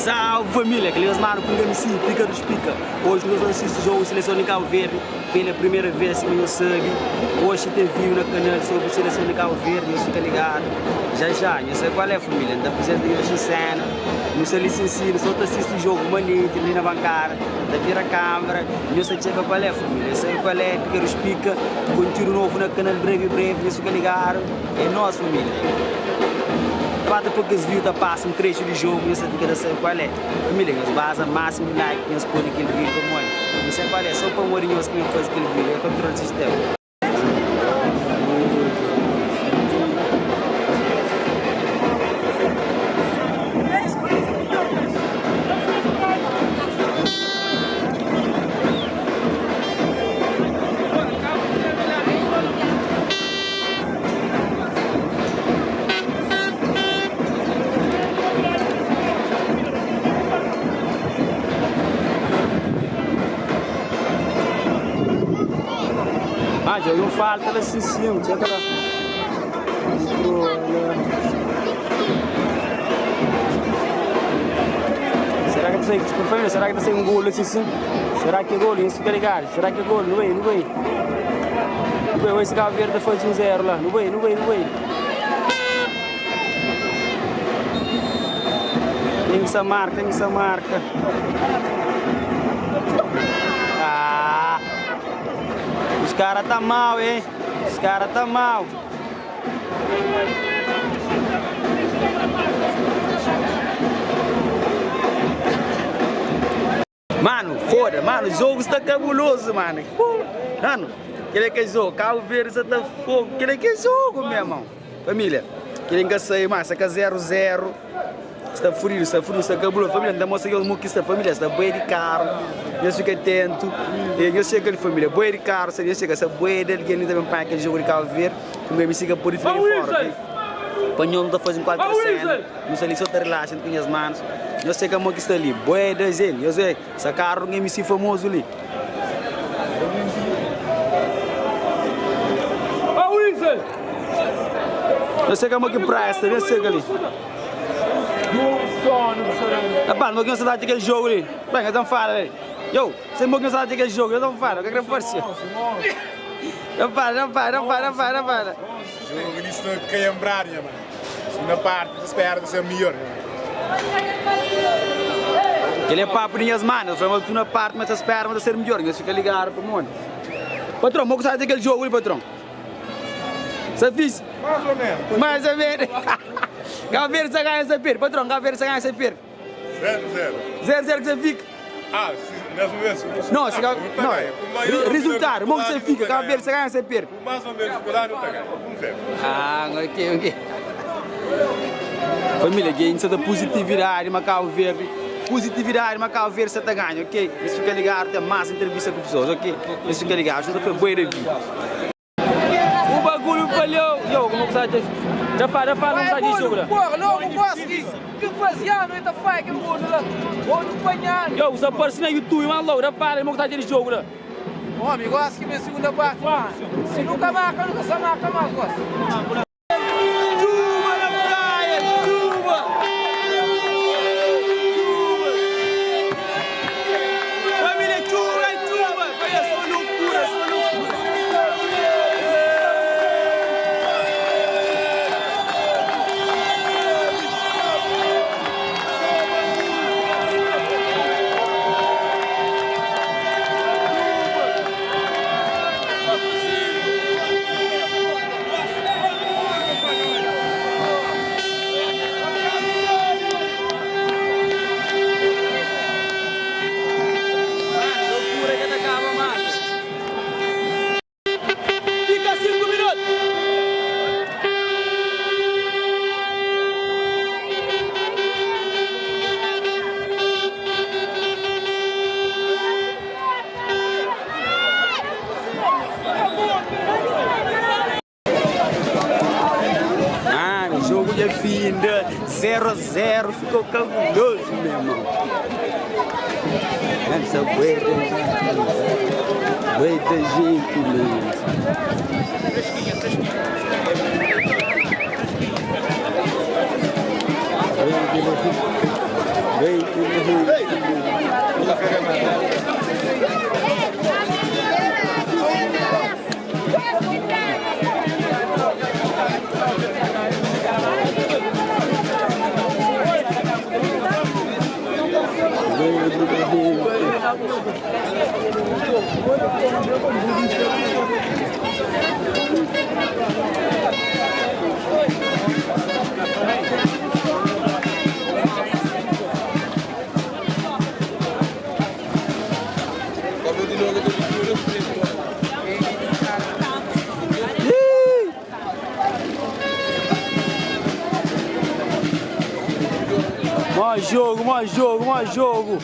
Salve família, aqueles mano com MC, pica dos pica. Hoje nós assistimos o jogo Seleção de Cabo Verde pela primeira vez no meu sangue. Hoje te viu no canal sobre a Seleção de Cabo Verde, fica ligado. Já, não sei qual é família, não apresenta hoje em cena. Não sei licenciado, só te assiste o jogo manito ali na bancada, da vira a câmera. Não sei qual é família, não sei qual é, pica dos pica. Conteúdo novo no canal breve, não fica ligado. É nosso família. Bata porque os views passam um trecho de jogo, não sei qual é. Família, nós basa máximo de like, nós põe aquele vídeo como é. Não sei qual é, só para o Mourinho que não faz aquele vídeo, é controle do sistema. Jogo falta lá em cima, checa lá. Será que será que está sem um gol assim sim? Será que é gol? Isso fica ligado. Será que é gol? Não vai. Não vai, esse Cabo Verde faz 1-0 lá. Não vai. Tem essa marca. Os caras tá mal, hein? Os caras tá mal. Mano, foda, mano, o jogo está cabuloso, mano. Mano, aquele que é jogo, Cabo Verde está fogo, aquele que é jogo, meu irmão. Família, querem que saia, mas saca 0-0. Está frio, está cabuloso. Família, não mostra que o muque está família, está boi de carro. Eu fico atento. Eu chego ali, família, boi de carro. Se eu chego essa boi dele, que ele também para aquele jogo de Cabo Verde, como me siga por diferente fora. Panhão está fazendo 4%. Não sei se eu estou relaxando com as mãos. Eu sei que a moça está ali, boi de ele. Eu sei, esse carro é um MC famoso ali. Eu sei que a moça presta, eu sei que ali. Rapaz, não sei daquele jogo ali. Bem, então fala ali. Yo, você não sabe daquele jogo, então fala, o que é que você Não para. O jogo nisso não quer lembrar, mano. Segunda parte, espera de ser melhor. Ele é papo de minhas manos, foi uma segunda parte, mas espera de ser melhor, você fica ligado para o mundo. Patrão, não sabe daquele jogo ali, patrão. Você fez? Mais ou menos. Cabo Verde você ganha essa pira, patrão, Cabo Verde você ganha essa pira. 0-0 que você fica. Ah, não, resultado, como você fica, Cabo Verde você ganha essa pira. Mais ou menos, por lá não está ganhando, 1-0. Ah, ok. Família, que isso é da positividade, mas Cabo Verde. Positividade, mas Cabo Verde você está ganhando, ok? Isso fica ligado, tem mais entrevista com pessoas, ok? Isso fica ligado, isso foi boa review. O bagulho falhou. Yo, como que você já fala, não sai de jogo lá. Porra, não consegui. Que fazia, não está faz que mundo lá. Vou no banhado. Yo, você aparece no YouTube, mano, logo, já fala, como que sai de jogo lá. Homem, gosto que minha segunda parte, se nunca marca, nunca se marca mais, gosto. Jogo de finda, 0-0, ficou cabuloso, meu irmão. Essa boita gente, mesmo. Vem, jogo, mó jogo, mó jogo.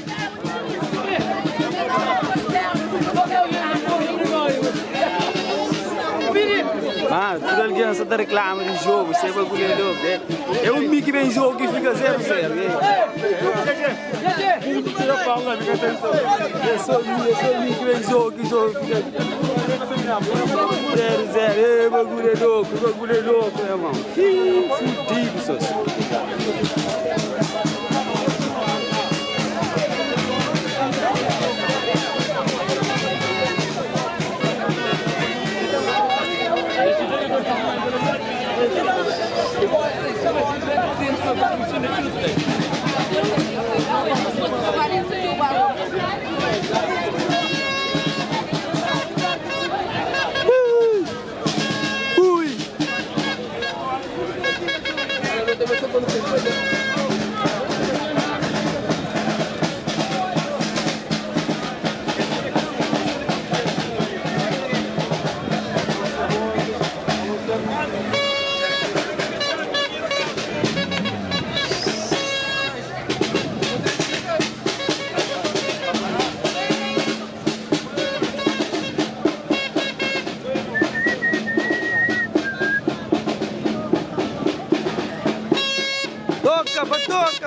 Mano, tudo alguém só tá reclamando de jogo, você vai colher louco, né? É um mic bem jogo que fica 0-0, é só o mic bem jogo que fica 0-0, bagulho é louco, meu irmão. Fudido, só.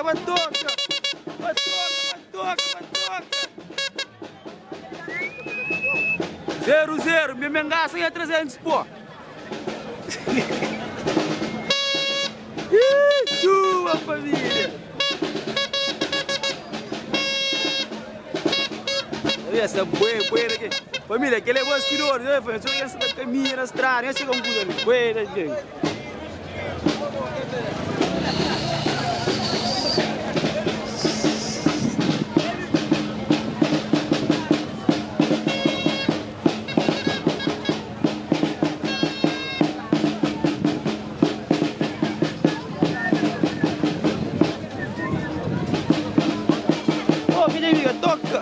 Batoca. 0-0, minha mengaça ia 300, pô. Chuva, família. Essa bueira aqui. Família, aquele é bastidor, né? Só que essa caminha na estrada, né? Chega um pouco ali. Bueira, gente. Toca!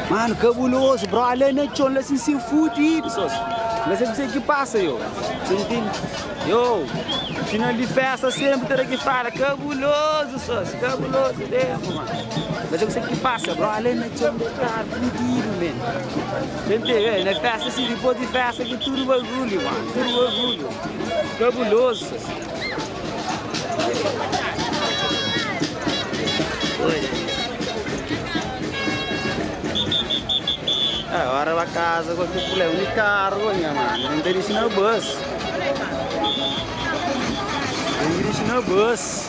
Mano, cabuloso, bro. Ali na chão, assim, se fudido, só. Mas é isso que passa, yo. Você entende? Yo, final de festa sempre tem que falar cabuloso, só. Cabuloso mesmo, mano. Mas é isso que passa, bro. Ali na chão, cara, fudido, mano. Você entende? Na festa, assim, depois de festa, que tudo bagulho, mano. Tudo bagulho. Cabuloso, só. Agora a casa com o problema de carro, mano. Não tem isso na bus. Não tem isso na bus.